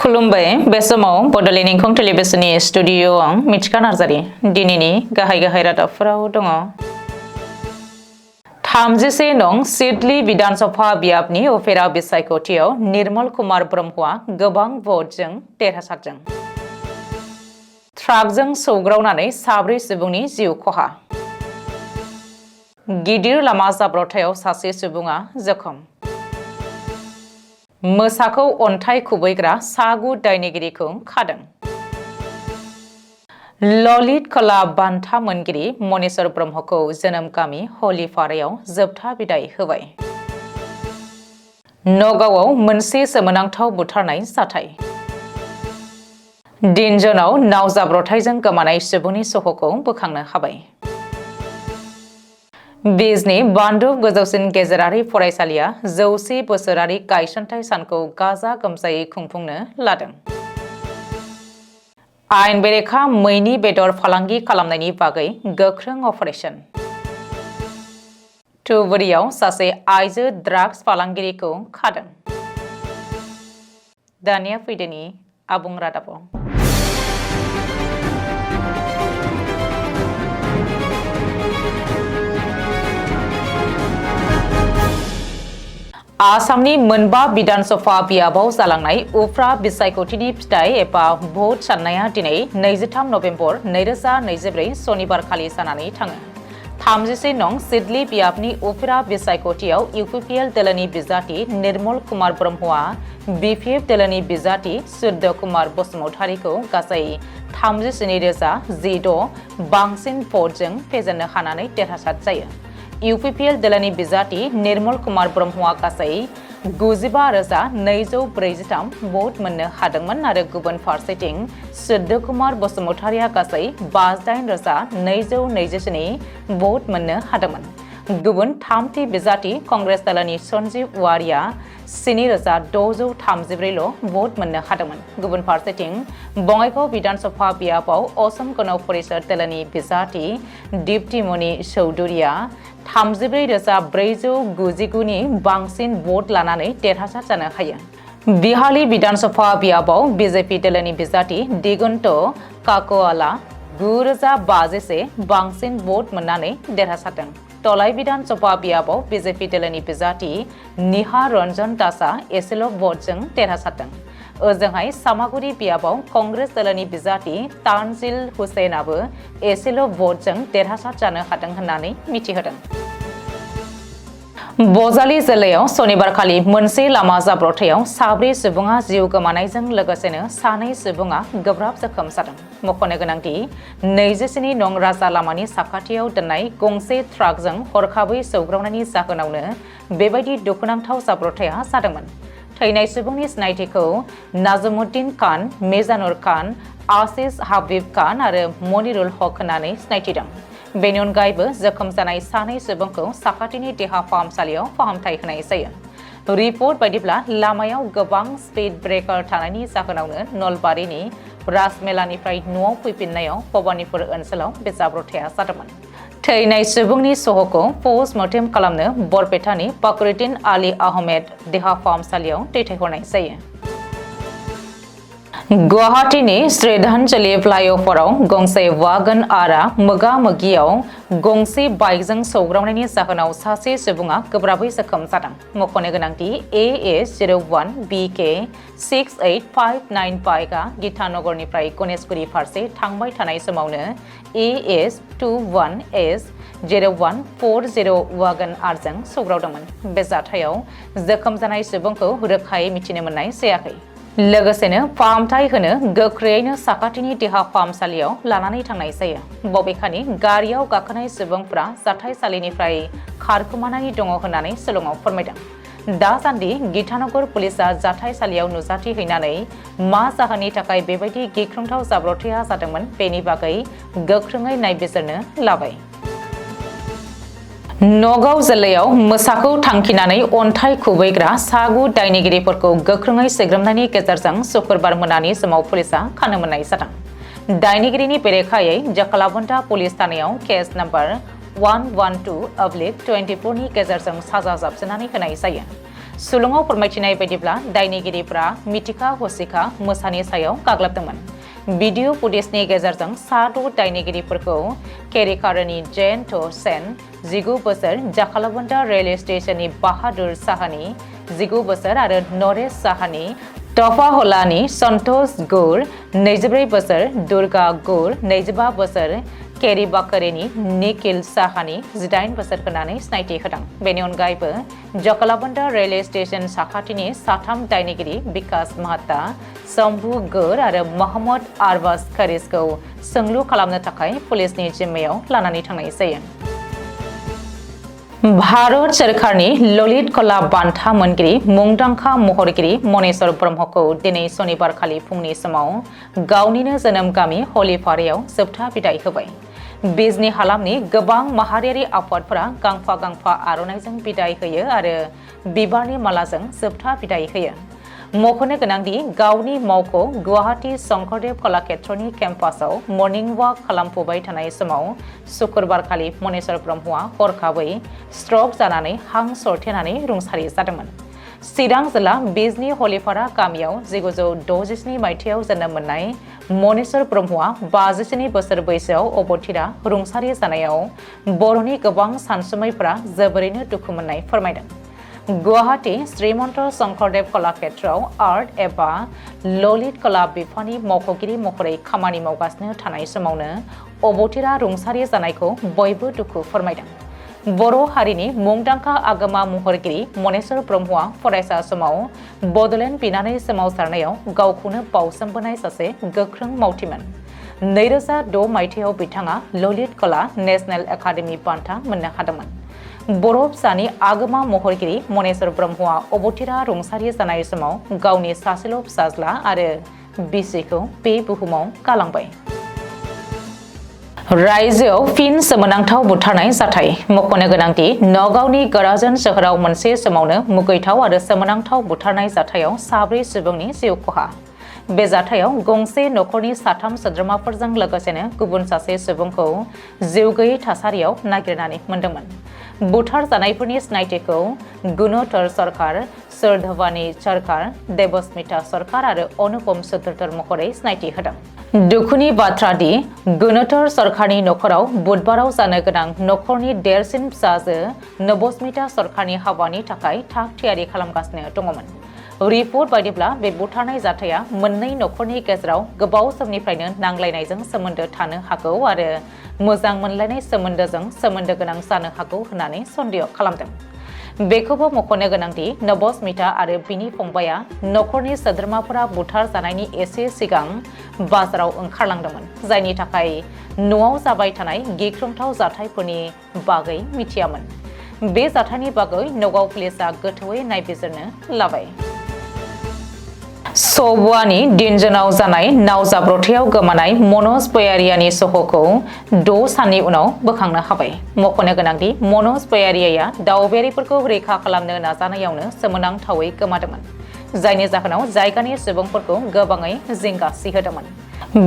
खुलुमबाय बे समाव बड'लेण्ड इंखं टेलिभिजननि स्टुडिअ आं मिथिखा नार्जारि दिनैनि गाहाय रादाबफोराव दङ। 31 नं सिडली विधानसभा बियाबनि उफेरा बिसायख'थियाव निर्मल कुमार ब्रह्मआ गोबां भटजों देरहासारदों। ट्राकजों सौग्रावनानै 4 सुबुंनि जिउ खहा। गिदिर लामा जाब्रबथायाव सासे सुबुङा जखम। मोसाखौ अन्थाइ खुबैग्रा 6 दायनिगिरिखौ खादों। ललित कला बान्था मोनगिरि मनेश्वर ब्रह्मखौ जोनोम गामि हलिपारायाव जोबथा बिदाय होबाय। नगावआव मोनसे सोमोनांथाव बुथारनाय जाथाय। दिनजनाव नाव जाब्रबथायजों गोमानाय सुबुंनि सह'खौ बोखांनो हाबाय। बिजनी बान्दुब गोजौसिन गेजेरारि फरायसालिया 100 बोसोरारि गायसनथाय सानखौ गाजा गोमजायै खुंफुंनो लादों। आयेन बेरेखा मैनि बेदर फालांगि खालामनायनि बागै गोख्रों अपारेशन। धुबुरीयाव सासे आइजो ड्राग्स फालांगिरिखौ खादों। दानिया फैदोनि आबुं रादाबाव। आसामनि मोनबा विधानसभा बियाबाव जालांनाय उफ्रा बिसायख'थिनि फिथाइ एबा भट साननाया दिनै 23 नभेम्बर 2024 सनिबार खालि जानानै थाङो। 31 नं सिडली बियाबनि उफ्रा बिसायख'थियाव इउपिपिएल दोलोनि बिजाथि निर्मल कुमार ब्रह्मआ बिपिएफ दोलोनि बिजाथि सुद्ध कुमार बसुमतारीखौ गासै 37,016 बांसिन भटजों फेजेननो हानानै देरहासार जायो। इउपिपिएल दोलोनि बिजाथि निर्मल कुमार ब्रह्मआ गासै 95,243 भट मोननो हादोंमोन आरो गुबुन फारसेथिं सुद्ध कुमार बसुमतारीया गासै 58,227 भट मोननो हादोंमोन। गुबुन थामथि बिजाथि कंग्रेस दोलोनि सन्जीव वारिया 7,634 भट मोननो हादोंमोन। गुबुन फारसेथिं बङाइगाव विधानसभा बियाबाव असम गण परिषद दोलोनि बिजाथि दीप्तिमणि चौधुरीया 34,499 नि बांसिन भट लानानै देरहासार जानो हायो। बिहाली विधानसभा बियाबाव बीजेपी दोलोनि बिजाथि दिगन्त काकवाला 9,051 बांसिन भट मोननानै देरहासारदों। तलाई विधानसभा बियाबाव बीजेपी दोलोनि बिजाथि निहा रन्जन दासआ एसेल' भटजों देरहासारदों। ओजोंहाय सामागुरि बियाबाव कंग्रेस दोलोनि बिजाथि तानजिल हुसैनाबो एसेल' भटजों देरहासार जानो हादों होननानै मिथिहोदों। बजालि जिल्लायाव सनिबारखालि मोनसे लामा जाब्रबथायाव 4 सुबुङा जिउ गोमानायजों लोगोसेनो 2 सुबुङा गोब्राब जखम जादों। मख'नो गोनांदि 27 नं राजा लामानि साखाथियाव दोननाय गंसे ट्राकजों हरखाबै सौग्रावनायनि जाहोनावनो बेबायदि दुखुनांथाव जाब्रबथाया जादोंमोन। थैनाय सुबुंनि सिनायथिखौ नाजमुद्दिन खान, मिजानुर खान, आशिष हाबिब खान आरो मनिरुल हक होननानै सिनायथिदों। बेनि अनगायैबो जोखोम जानाय 2 सुबुंखौ साखाथिनि देहा फाहामसालियाव फाहामथाय होनाय जायो। रिपर्ट बायदिब्ला लामायाव गोबां स्पिड ब्रेकार थानायनि जाहोनावनो नलबारिनि राजमेलानिफ्राय न'आव फैफिननायाव भबानिपुर ओनसोलाव बे जाब्रबथाया जादोंमोन। थैनाय सुबुंनि सह'खौ पस्टमर्टेम खालामनो बरपेटानि फखरुद्दिन आली आहमेद देहा फाहामसालियाव दैथायहरनाय जायो। गुवाहाटीनि श्रद्धांजलि फ्लाइअभाराव गंसे वागन आरआ मोगा-मोगियाव गंसे बाइकजों सौग्रावनायनि जाहोनाव सासे सुबुङा गोब्राबै जखम जादों। मख'नो गोनांदि AS01 BK 68595 बाइकआ गीतानगरनिफ्राय गणेशगुरि फारसे थांबाय थानाय समावनो AS21S 0140 वागन आरजों सौग्रावदोंमोन। बे जाथायाव जखम जानाय सुबुंखौ रोखायै मिथिनो मोननाय जायाखै। लोगोसेनो फाहामथाय होनो गोख्रैयैनो साखाथिनि देहा फाहामसालियाव लानानै थांनाय जायो। बबेखानि गारियाव गाखोनाय सुबुंफ्रा जाथायसालिनिफ्राय खारखोमानानै दङ होननानै शिलंआव फोरमायदों। दासान्दि गीतानगर पुलिसआ जाथायसालियाव नुजाथिहैनानै मा जाहोननि थाखाय बेबायदि गिख्रंथाव जाब्रबथाया जादोंमोन बेनि बागै गोख्रोङै नायबिजिरनो लाबाय। नगाव जिल्लायाव मोसाखौ थांखिनानै अन्थाइ खुबैग्रा 6 दायनिगिरिफोरखौ गोख्रोङै सिग्रोमनायनि गेजेरजों शुक्रबार मोनानि समाव पुलिसआ खानो मोननाय जादों। दायनिगिरिनि बेरेखायै जखलाबन्दा पुलिस थानायाव केस नम्बर 112/24 नि गेजेरजों साजा जाबसिननानै होनाय जायो। सुलुङाव फोरमायथिनाय बायदिब्ला दायनिगिरिफ्रा मिथिखा हसिखा मोसानि सायाव गाग्लोबदोंमोन। भिडिअ फुटेजनि गेजेरजों सा 6 दायनिगिरिफोरखौ केरिकारानि जेन थ' सेन 19 बोसोर, जाखालाबन्दा रेलवे स्टेशननि बाहादुर साहानि 19 बोसोर आरो नरेश साहानि तफाहलानि सन्तोष गुर 24 बोसोर, दुर्गा गुर 25 बोसोर, केरी बाकरेनि निखिल साहानि 18 बोसोर होनानै सिनायथि होदों। बेनि अनगायैबो जकालाबन्दा रेलवे स्टेशन साखाथिनि साथाम दायनिगिरि बिकास महाता, शम्भु गुर आरो मोहम्मद आरबाज खरिजखौ सोंलु खालामनो थाखाय पुलिसनि जिम्मायाव लानानै थांनाय जायो। भारत सोरखारनि ललित कला बान्था मोनगिरि मुंदांखा महरगिरि मनेश्वर ब्रह्मखौ दिनै सनिबारखालि फुंनि समाव गावनिनो जोनोम गामि हलिपारायाव जोबथा बिदाय होबाय। बिजनी हालामनि गोबां माहारियारि आफादफोरा गांफा गांफा आर'नाइजों बिदाय होयो आरो बिबारनि मालाजों जोबथा बिदाय होयो। मख'नो गोनांदि गावनि मावख' गुवाहाटी शंकरदेव कलाक्षेत्रनि केम्पासआव मर्निं वाक खालामफुबाय थानाय समाव शुक्रबारखालि मनेश्वर ब्रह्मआ हरखाबै स्ट्रक जानानै हां सरथेनानै रुंसारि जादोंमोन। चिरां जिल्ला बिजनी हलिपारा गामियाव 1967 मायथाइयाव जोनोम मोननाय मनेश्वर ब्रह्मआ 57 बोसोर बैसोआव अबथिरा रुंसारि जानायाव बर'नि गोबां सानसुमैफोरा जोबोरैनो दुखु मोननाय फोरमायदों। गुवाहाटी श्रीमन्त शंकरदेव कलाक्षेत्रआव आर्ट एबा ललित कला बिफाननि मावख'गिरि महरै खामानि मावगासिनो थानाय समावनो अबथिरा रुंसारि जानायखौ बयबो दुखु फोरमायदों। बर' हारिनि मुंदांखा आगोमा महरगिरि मनेश्वर ब्रह्मआ फरायसा समाव बड'लेण्ड बिनानै सोमावसारनायाव गावखौनो बावसोमबोनाय सासे गोख्रों मावथिमोन। 2006 मायथाइयाव बिथाङा ललित कला नेशनेल एकाडेमि बान्था मोननो हादोंमोन। बर' फिसानि आगोमा महरगिरि मनेश्वर ब्रह्मआ अबथिरा रुंसारि जानाय समाव गावनि सासेल' फिसाज्ला आरो बिसिखौ बे बुहुमाव गालांबाय। रायजोआव फिन सोमोनांथाव बुथारनाय जाथाय। मख'नो गोनांदि नगावनि गोराजोन सोहोराव मोनसे समावनो मुगैथाव आरो सोमोनांथाव बुथारनाय जाथायाव 4 सुबुंनि जिउ खहा। बे जाथायाव गंसे नखरनि 3 सोद्रोमाफोरजों लोगोसेनो गुबुन सासे सुबुंखौ जिउ गैयै थासारियाव नागिरनानै मोन्दोंमोन। बुथार जानायफोरनि सिनायथिखौ गुणोत्तर सरकार, सोरधवानी सरकार, देबस्मिता सरकार आरो अनुपम चतुर्थ महरै सिनायथि होदों। दुखुनि बाथ्रा दि गुणोत्तर सरकारनि नखराव बुधबाराव जानो गोनां नखरनि देरसिन फिसाजो नबस्मिता सरकारनि हाबानि थाखाय थाग थियारि खालामगासिनो दङमोन। रिपर्ट बायदिब्ला बे बुथारनाय जाथाया मोननै नखरनि गेजेराव गोबाव समनिफ्रायनो नांलायनायजों सोमोन्दो थानो हागौ आरो मोजां मोनलायनाय सोमोन्दोजों सोमोन्दो गोनां जानो हागौ होननानै सन्देह खालामदों। बेखौबो मख'नो गोनांदि नबस्मिता आरो बिनि फंबाया नखरनि सोद्रोमाफोरा बुथार जानायनि एसे सिगां बाजाराव ओंखारलांदोंमोन, जायनि थाखाय न'आव जाबाय थानाय गिख्रंथाव जाथायफोरनि बागै मिथियामोन। बे जाथायनि बागै नगाव पुलिसआ गोथौयै नायबिजिरनो लाबाय। सबुआनि दिनजोनाव जानाय नाव जाब्रबथायाव गोमानाय मनज बयारियानि सह'खौ 6 साननि उनाव बोखांनो हाबाय। मख'नो गोनांदि मनज बयारिया दावबायारिफोरखौ रैखा खालामनो नाजानायावनो सोमोनांथावै गोमादोंमोन, जायनि जाहोनाव जायगानि सुबुंफोरखौ गोबाङै जिंगा सिहोदोंमोन।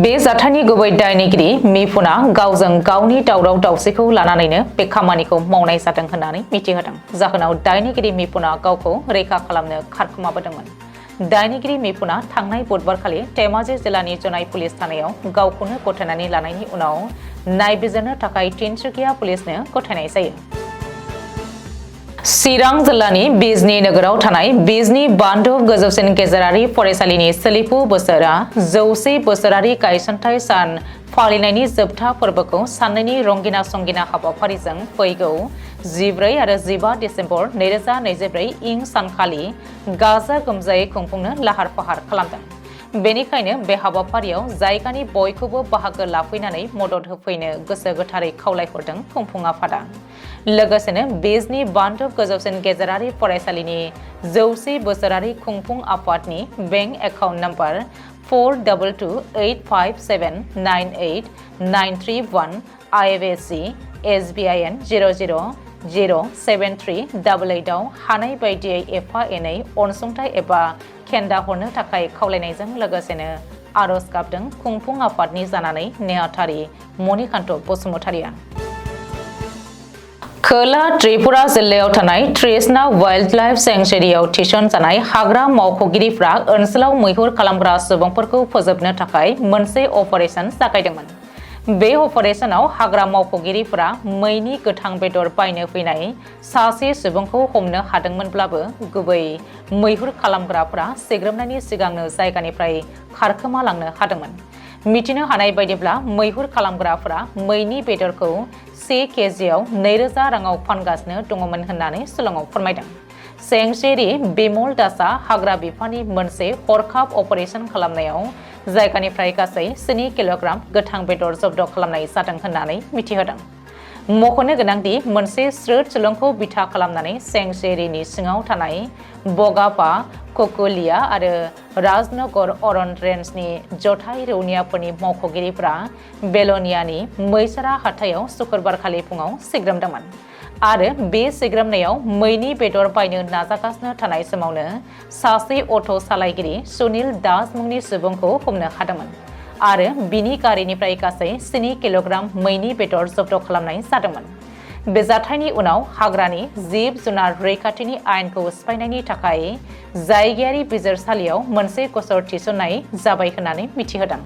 बे जाथायनि गुबै दायनिगिरि मिफुना गावजों गावनि दावराव दावसिखौ लानानैनो बे खामानिखौ मावनाय जादों होननानै मिथिहोदों, जाहोनाव दायनिगिरि मिफुना गावखौ रैखा खालामनो खारखोमाबोदोंमोन। दायनिगिरि मिफुना थांनाय बुधबारखालि धेमाजि जिल्लानि जनाय पुलिस थानायाव गावखौनो गथायनानै लानायनि उनाव नायबिजिरनो थाखाय तिनसुकिया पुलिसनो गथायनाय जायो। चिरां जिल्लानि बिजनी नोगोराव थानाय बिजनी बान्दोब गोजौसिन गेजेरारि फरायसालिनि सोलिफु बोसोरा 100 बोसोरारि गायसनथाय सान फालिनायनि जोबथा फोरबोखौ साननैनि रंगिना संगिना हाबाफारिजों फैगौ 14 आरो 15 डिसेम्बर 2024 इं सानखालि गाजा गोमजायै खुंफुंनो लाहार फाहार खालामदों। बेनिखायनो बे हाबाफारियाव जायगानि बयखौबो बाहागो लाफैनानै मदद होफैनो गोसो गोथारै खावलायहरदों खुंफुं आफादा। लोगोसेनो बिजनी बान्दोब गोजौसिन गेजेरारि फरायसालिनि 100 बोसोरारि खुंफुं आफादनि bank account number 4228798931 IFSC SBIN 000738 आव हानाय बायदियै एफा एनै अनसुंथाइ एबा खेन्दा हरनो थाखाय खावलायनायजों लोगोसेनो आरज गाबदों खुंफुं आफादनि जानानै नेहाथारि मणिकान्त बसुमतारिया। खोला त्रिपुरा जिल्लायाव थानाय त्रिशना वाइल्ड लाइफ सेंक्सुरियाव थिसन जानाय हाग्रा मावख'गिरिफ्रा ओनसोलाव मैहुर खालामग्रा सुबुंफोरखौ फोजोबनो थाखाय मोनसे अपारेशन जागायदोंमोन। बे अपारेशनाव हाग्रा मावख'गिरिफ्रा मैनि गोथां बेदर बायनो फैनाय सासे सुबुंखौ हमनो हादोंमोनब्लाबो गुबै मैहुर खालामग्राफ्रा सिग्रोमनायनि सिगांनो जायगानिफ्राय खारखोमा लांनो हादोंमोन। मिथिनो हानाय बायदिब्ला मैहुर खालामग्राफ्रा मैनि बेदरखौ 1 केजिआव 2000 राङाव फानगासिनो दङमोन होननानै शिलंआव फोरमायदों। सेंक्सुरि बिमल दासआ हाग्रा बिफाननि मोनसे हरखाब अपारेशन खालामनायाव जायगानिफ्राय गासै 7 किल'ग्राम गोथां बेदर जब्द खालामनाय जादों होननानै मिथिहोदों। मख'नो गोनांदि मोनसे स्रोद सुलुंखौ बिथा खालामनानै सेंक्सुरिनि सिङाव थानाय बगापा, कुकुलिया आरो राजनगर अरन रेन्जनि जथाय रौनियाफोरनि मावख'गिरिफ्रा बेलनियानि मैसरा हाथायाव शुक्रबारखालि फुङाव सिग्रोमदोंमोन आरो बे सिग्रोमनायाव मैनि बेदर बायनो नाजागासिनो थानाय समावनो सासे अट' सालायगिरि सुनील दास मुंनि सुबुंखौ हमनो हादोंमोन आरो बिनि गारिनिफ्राय गासै 7 किल'ग्राम मैनि बेदर जब्द खालामनाय जादोंमोन। बे जाथायनि उनाव हाग्रानि जिब जुनार रैखाथिनि आयेनखौ सिफायनायनि थाखाय जायगायारि बिजिरसालियाव मोनसे गसर थिसननाय जाबाय होननानै मिथिहोदों।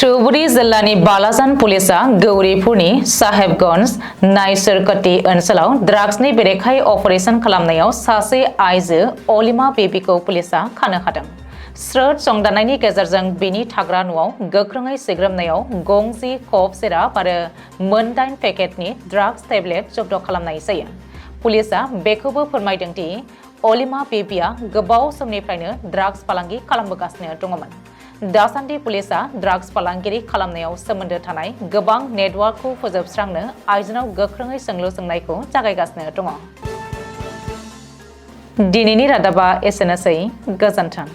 धुबुरी जिल्लानि बालाजान पुलिसा गौरीपुरनि साहेबगंज नाइसोरकटी ओनसोलाव ड्राग्सनि बेरेखायै अपारेशन खालामनायाव सासे आइजो अलिमा बेबीखौ पुलिसा खानो हादों। स्रोद संदाननायनि गेजेरजों बिनि थाग्रा न'आव गोख्रोङै सिग्रोमनायाव गंजि कफ सिराप आरो 8 पेकेटनि ड्राग्स टेब्लेट जब्द खालामनाय जायो। पुलिसा बेखौबो फोरमायदों दि अलिमा बेबीआ गोबाव समनिफ्रायनो ड्राग्स फालांगि खालामबोगासिनो दङमोन। दासान्दि पुलिसा ड्राग्स फालांगिरि खालामनायाव सोमोन्दो थानाय गोबां नेटवर्कखौ फोजोबस्रांनो आइजोनाव गोख्रोङै सोंलु सोंनायखौ जागायगासिनो दङ। दिनैनि रादाबा एसेनोसै। गोजोन्थों।